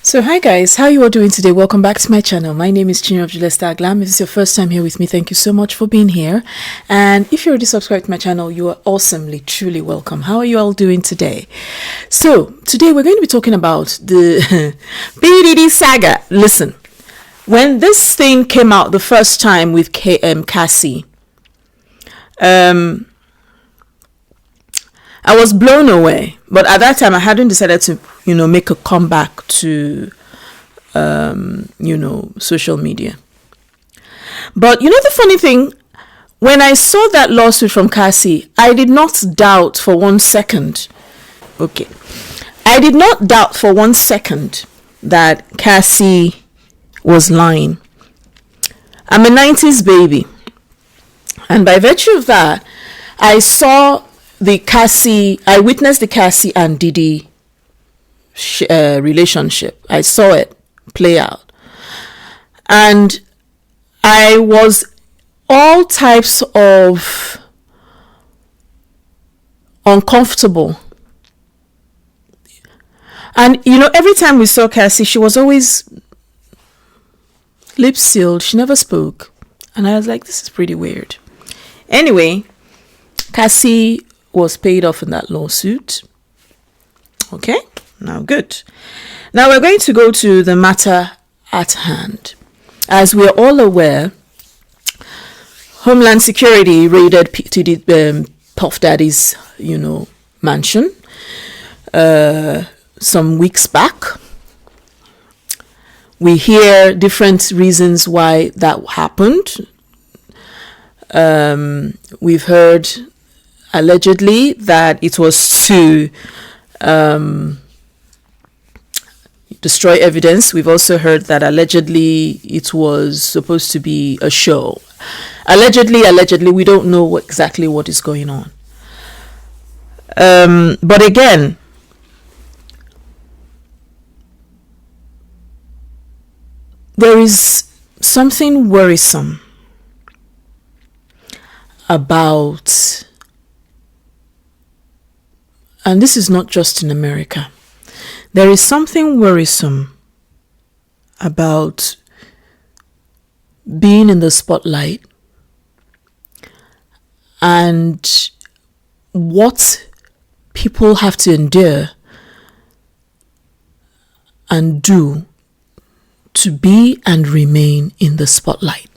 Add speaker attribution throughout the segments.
Speaker 1: So hi guys, how you all doing today? Welcome back to my channel. My name is Chinyo of Julesta Glam. If it's your first time here with me, thank you so much for being here. And if you're already subscribed to my channel, you are awesomely, truly welcome. How are you all doing today? So today we're going to be talking about the P.Diddy saga. Listen, when this thing came out the first time with Cassie, I was blown away, but at that time I hadn't decided to, make a comeback to, social media. But the funny thing, when I saw that lawsuit from Cassie, I did not doubt for 1 second. Okay. I did not doubt for 1 second that Cassie was lying. I'm a 90s baby. And by virtue of that, I witnessed the Cassie and Diddy relationship. I saw it play out. And I was all types of uncomfortable. And, every time we saw Cassie, she was always lips sealed. She never spoke. And I was like, this is pretty weird. Anyway, Cassie was paid off in that lawsuit. Okay, now good. Now we're going to go to the matter at hand. As we are all aware, Homeland Security raided Puff Daddy's, mansion some weeks back. We hear different reasons why that happened. We've heard allegedly that it was to destroy evidence. We've also heard that allegedly it was supposed to be a show. Allegedly, we don't know exactly what is going on. But again, there is something worrisome about, and this is not just in America, there is something worrisome about being in the spotlight and what people have to endure and do to be and remain in the spotlight.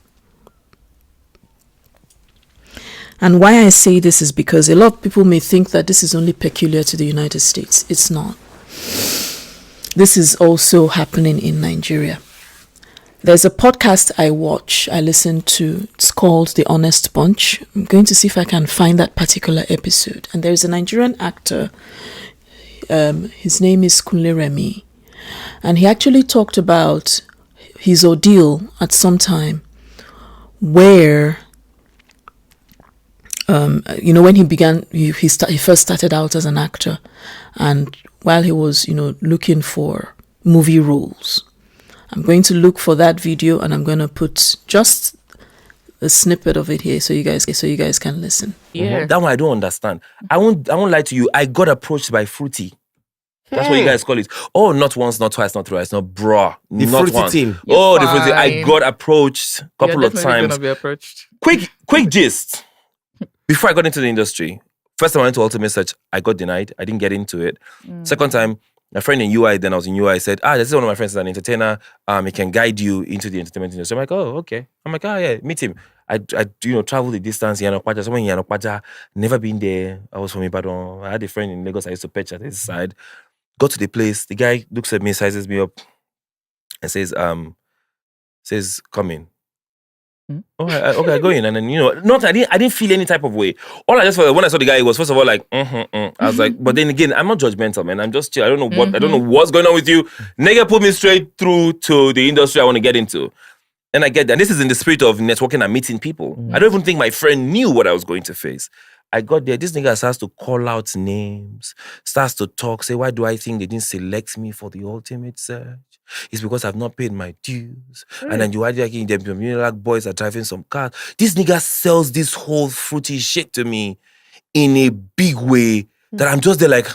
Speaker 1: And why I say this is because a lot of people may think that this is only peculiar to the United States. It's not. This is also happening in Nigeria. There's a podcast I listen to. It's called The Honest Bunch. I'm going to see if I can find that particular episode. And there's a Nigerian actor. His name is Kunle Remi. And he actually talked about his ordeal at some time where when he began, he first started out as an actor, and while he was, looking for movie roles, I'm going to look for that video, and I'm going to put just a snippet of it here, so you guys can listen.
Speaker 2: Yeah, that one I don't understand. I won't lie to you. I got approached by Fruity. That's what you guys call it. Oh, not once, not twice, not thrice, not bruh.
Speaker 3: The
Speaker 2: not
Speaker 3: Fruity
Speaker 2: once.
Speaker 3: team.
Speaker 2: Oh, the Fruity. I got approached a couple of times.
Speaker 4: Gonna be approached.
Speaker 2: Quick gist. Before I got into the industry, first time I went to Ultimate Search, I got denied. I didn't get into it. Second time, a friend in UI, then I was in UI, said, this is one of my friends is an entertainer. He can guide you into the entertainment industry. I'm like, oh, okay. I'm like, yeah, meet him. I travel the distance, Yanokwaja, someone in Yanokwaja, never been there. I was from Ibadan. I had a friend in Lagos I used to pitch at his side. Got to the place, the guy looks at me, sizes me up, and says, come in. Oh, okay, I go in, and then I didn't feel any type of way. All I just felt when I saw the guy, it was first of all like, I was like, but then again, I'm not judgmental, man. I'm just chill. I don't know what's going on with you. Nigga put me straight through to the industry I want to get into, and I get that. This is in the spirit of networking and meeting people. I don't even think my friend knew what I was going to face. I got there. This nigga starts to call out names, starts to talk, say, why do I think they didn't select me for the ultimate search? It's because I've not paid my dues. And then you are like, them boys are driving some cars. This nigga sells this whole fruity shit to me in a big way that I'm just there like,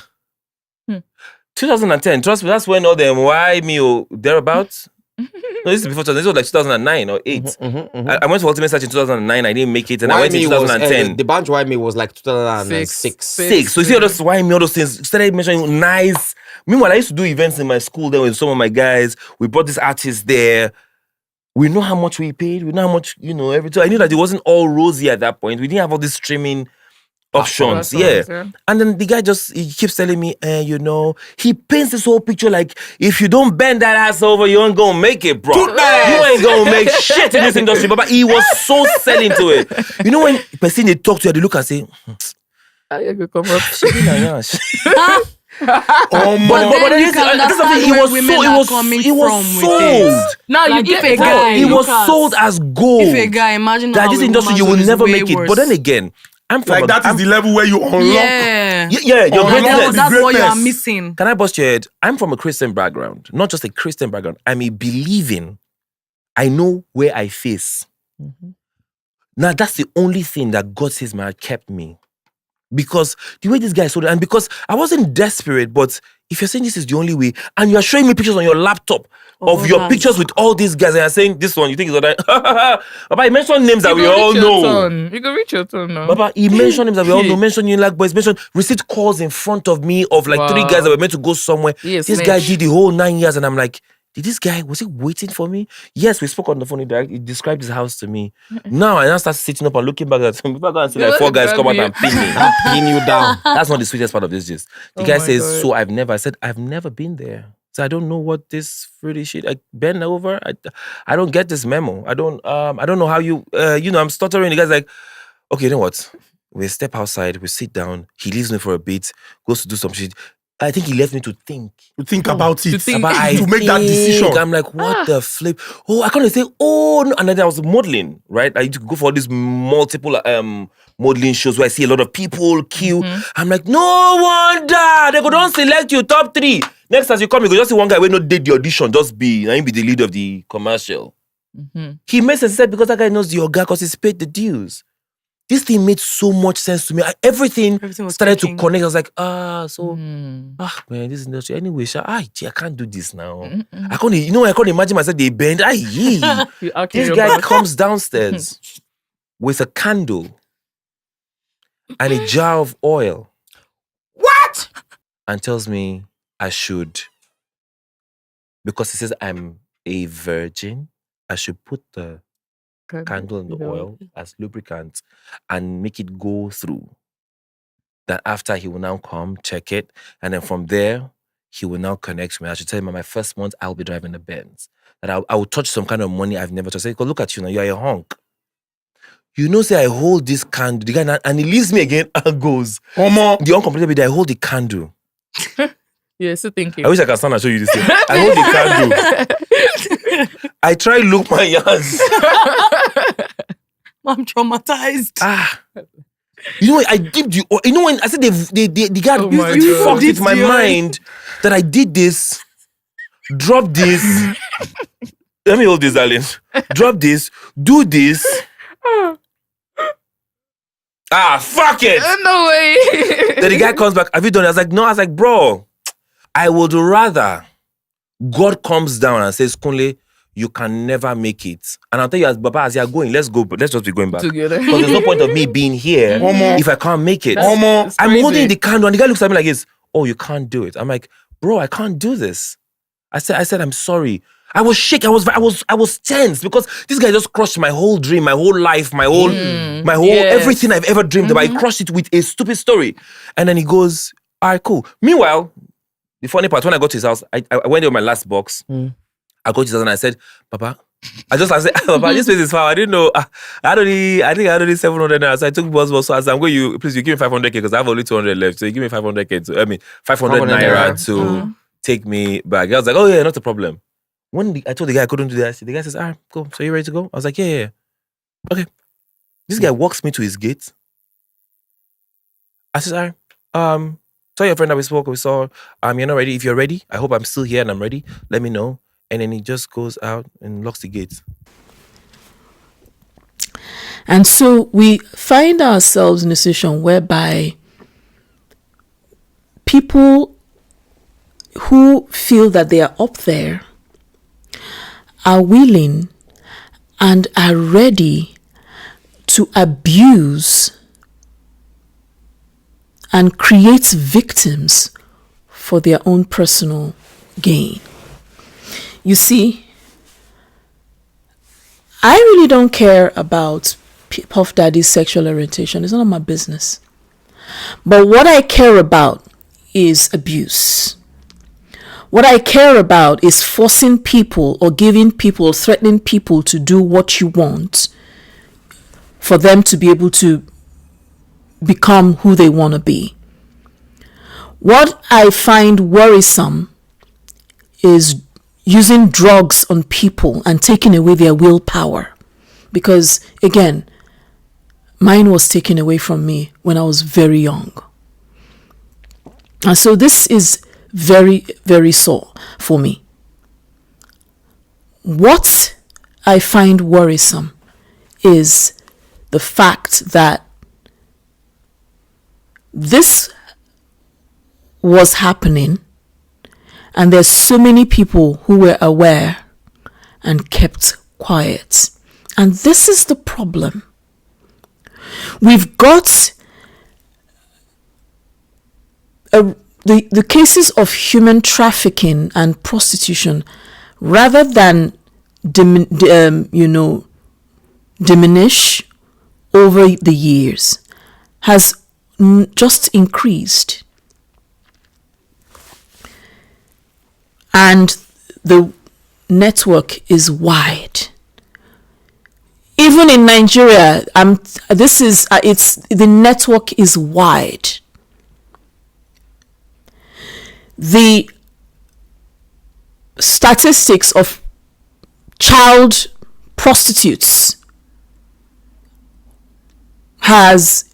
Speaker 2: 2010. Trust me, that's when all them why me or thereabouts. No, this is before 2000. This was like 2009 or 8. I went to Ultimate Search in 2009. I didn't make it, and I went in 2010.
Speaker 3: The bunch Why Me was like 2006.
Speaker 2: Six. So you see all those Why Me, all those things. Started mentioning nice. Meanwhile, I used to do events in my school there with some of my guys. We brought this artist there. We know how much we paid. We know how much, everything. I knew that it wasn't all rosy at that point. We didn't have all these streaming options. Yeah. And then the guy he keeps telling me, he paints this whole picture like, if you don't bend that ass over, you ain't gonna make it, bro. You ain't gonna make shit in this industry. But he was so selling to it. You know when person they talk to you, they look and say,
Speaker 4: I could come up.
Speaker 2: He was sold.
Speaker 4: Now you get a guy.
Speaker 2: He was sold as gold.
Speaker 4: If a guy, imagine
Speaker 2: that this industry you will never make it. But then again, I'm from
Speaker 5: like that is the level where you unlock.
Speaker 4: Yeah,
Speaker 2: your greatness.
Speaker 4: That's what you are missing.
Speaker 2: Can I bust your head? I'm from a Christian background, not just a Christian background. I'm a believing. I know where I face. Now that's the only thing that God says kept me. Because the way this guy sold it, and because I wasn't desperate, but if you're saying this is the only way, and you're showing me pictures on your laptop of your pictures with all these guys, and you're saying this one, you think is other. Baba, he mentioned names that we all know.
Speaker 4: You can reach your turn now.
Speaker 2: Baba, he mentioned names that we all know. Mentioned you like boys. Mentioned received calls in front of me of like 3 guys that were meant to go somewhere.
Speaker 4: Yes,
Speaker 2: this guy did the whole 9 years, and I'm like, was he waiting for me? Yes, we spoke on the phone. He described his house to me. Now I now start sitting up and looking back at him. People are going to see like 4 guys come out and pin you down. That's not the sweetest part of this gist. The guy says, God. So I said, I've never been there. So I don't know what this fruity shit. I bend over. I don't get this memo. I don't know how you, I'm stuttering. The guy's like, okay, you know what? We step outside, we sit down. He leaves me for a bit, goes to do some shit. I think he left me to think.
Speaker 5: To think about it.
Speaker 2: To make that decision. I'm like, what the flip? Oh, I can't say, oh, no. And then I was modeling, right? I used to go for all these multiple modeling shows where I see a lot of people queue. I'm like, no wonder. They go, don't select you top 3. Next as you come, you go just see one guy who no did the audition, just be the lead of the commercial. He makes sense because that guy knows the orga because he's paid the dues. This thing made so much sense to me. Everything started to connect. I was like, man, this industry. Anyway, I can't do this now. I can't imagine myself, they bend. This guy comes downstairs with a candle and a jar of oil.
Speaker 4: What?
Speaker 2: And tells me I should, because he says I'm a virgin, I should put the candle in the oil as lubricant and make it go through. That after he will now come, check it, and then from there, he will now connect me. I should tell him my first month, I'll be driving the Benz. That I will touch some kind of money I've never touched. I say, look at you now, you're a hunk. Say I hold this candle, the guy, and he leaves me again and goes. The uncompleted bit, I hold the candle.
Speaker 4: Yeah, so thinking.
Speaker 2: I wish I could stand and show you this thing. I hold the candle. I try look my hands.
Speaker 4: I'm traumatized.
Speaker 2: I did you. When I said the guy fucked with my mind that I did this, drop this. Let me hold this, darling. Drop this, do this. Fuck it.
Speaker 4: No way.
Speaker 2: Then the guy comes back. Have you done it? I was like, no. I was like, bro, I would rather God comes down and says, Kunle, you can never make it. And I'll tell you, as you're going, let's go, but let's just be going back. Together. Because there's no point of me being here if I can't make it. I'm holding the candle and the guy looks at me like this. Oh, you can't do it. I'm like, bro, I can't do this. I said, I'm sorry. I was shaking. I was tense because this guy just crushed my whole dream, my whole life, my whole everything I've ever dreamed about. He crushed it with a stupid story. And then he goes, all right, cool. Meanwhile, the funny part, when I got to his house, I went there with my last box. I got to his house and I said, Papa, Papa, this place is far. I didn't know. I think I had only 700 naira. So I took bus. So as I'm going, please, you give me 500k because I have only 200 left. So you give me 500k 500 naira to take me back. I was like, oh yeah, not a problem. When I told the guy I couldn't do that, the guy says, all right, cool. So you ready to go? I was like, yeah. Okay. This guy walks me to his gate. I said, all right, tell your friend that we spoke, we saw, you're not ready. If you're ready, I hope I'm still here and I'm ready. Let me know. And then he just goes out and locks the gate.
Speaker 1: And so we find ourselves in a situation whereby people who feel that they are up there are willing and are ready to abuse and create victims for their own personal gain. You see, I really don't care about Puff Daddy's sexual orientation. It's none of my business. But what I care about is abuse. What I care about is forcing people or giving people, threatening people to do what you want for them to be able to become who they want to be. What I find worrisome is using drugs on people and taking away their willpower. Because, again, mine was taken away from me when I was very young. And so this is very, very sore for me. What I find worrisome is the fact that this was happening and there's so many people who were aware and kept quiet. And this is the problem. We've got the cases of human trafficking and prostitution, rather than diminish over the years, has just increased. And the network is wide. Even in Nigeria, the network is wide. The statistics of child prostitutes has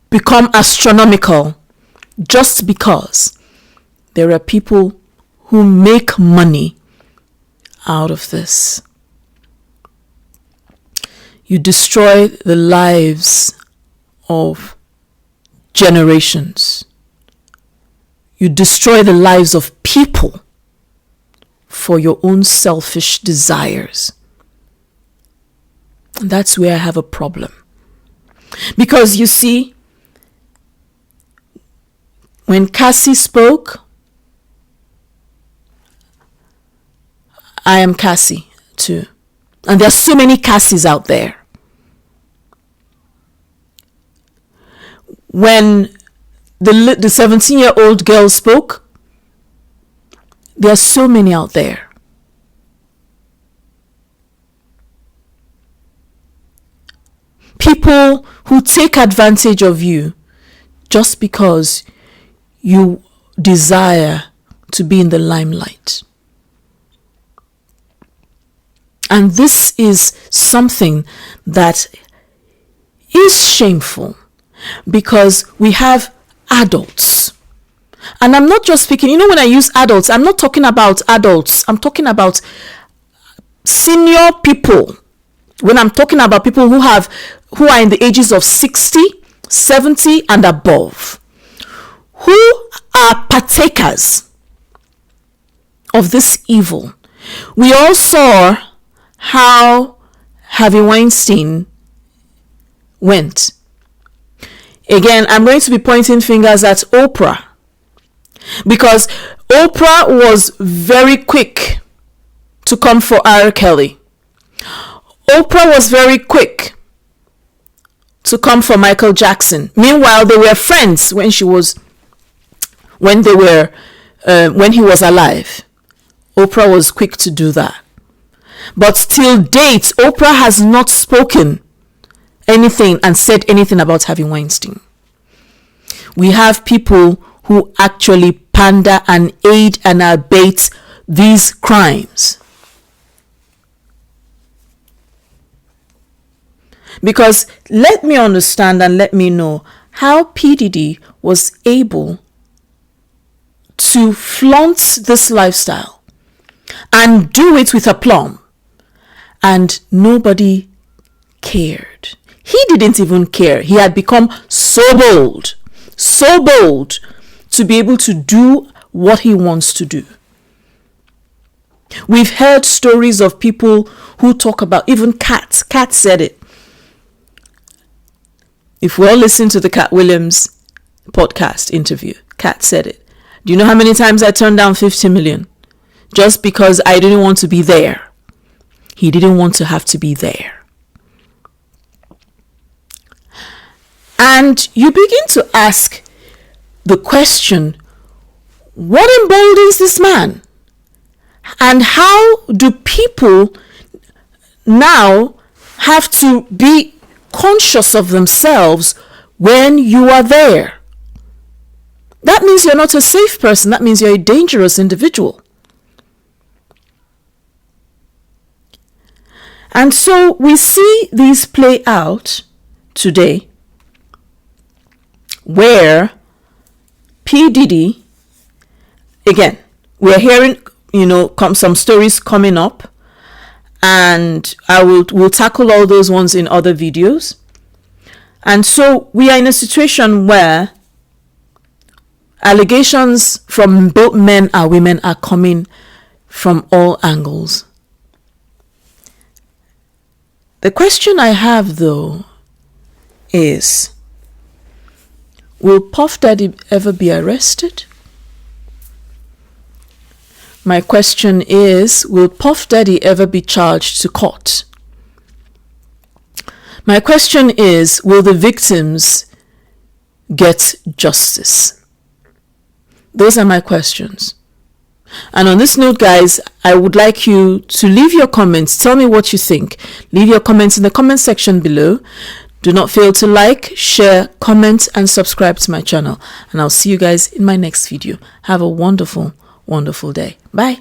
Speaker 1: become astronomical just because there are people who make money out of this. You destroy the lives of generations. You destroy the lives of people for your own selfish desires. And that's where I have a problem. Because you see, when Cassie spoke, I am Cassie too. And there are so many Cassies out there. When the 17-year-old girl spoke, there are so many out there. People who take advantage of you just because you desire to be in the limelight. And this is something that is shameful because we have adults. And I'm not just speaking, when I use adults, I'm not talking about adults. I'm talking about senior people. When I'm talking about people who are in the ages of 60, 70 and above, who are partakers of this evil. We all saw how Harvey Weinstein went. Again, I'm going to be pointing fingers at Oprah, because Oprah was very quick to come for R. Kelly. Oprah was very quick to come for Michael Jackson. Meanwhile, they were friends when he was alive. Oprah was quick to do that. But till date, Oprah has not spoken anything and said anything about Harvey Weinstein. We have people who actually pander and aid and abet these crimes. Because let me understand and let me know how P. Diddy was able to flaunt this lifestyle and do it with aplomb, and nobody cared. He didn't even care. He had become so bold to be able to do what he wants to do. We've heard stories of people who talk about, even Cat said it. If we all listen to the Cat Williams podcast interview, Cat said it. Do you know how many times I turned down 50 million? Just because I didn't want to be there. He didn't want to have to be there. And you begin to ask the question, what emboldens this man? And how do people now have to be conscious of themselves when you are there? That means you're not a safe person. That means you're a dangerous individual. And so we see these play out today, where P. Diddy, again, we're hearing, some stories coming up, and we'll tackle all those ones in other videos. And so we are in a situation where allegations from both men and women are coming from all angles. The question I have, though, is, will Puff Daddy ever be arrested? My question is, will Puff Daddy ever be charged to court? My question is, will the victims get justice? Those are my questions. And on this note, guys, I would like you to leave your comments. Tell me what you think. Leave your comments in the comment section below. Do not fail to like, share, comment, and subscribe to my channel. And I'll see you guys in my next video. Have a wonderful, wonderful day. Bye.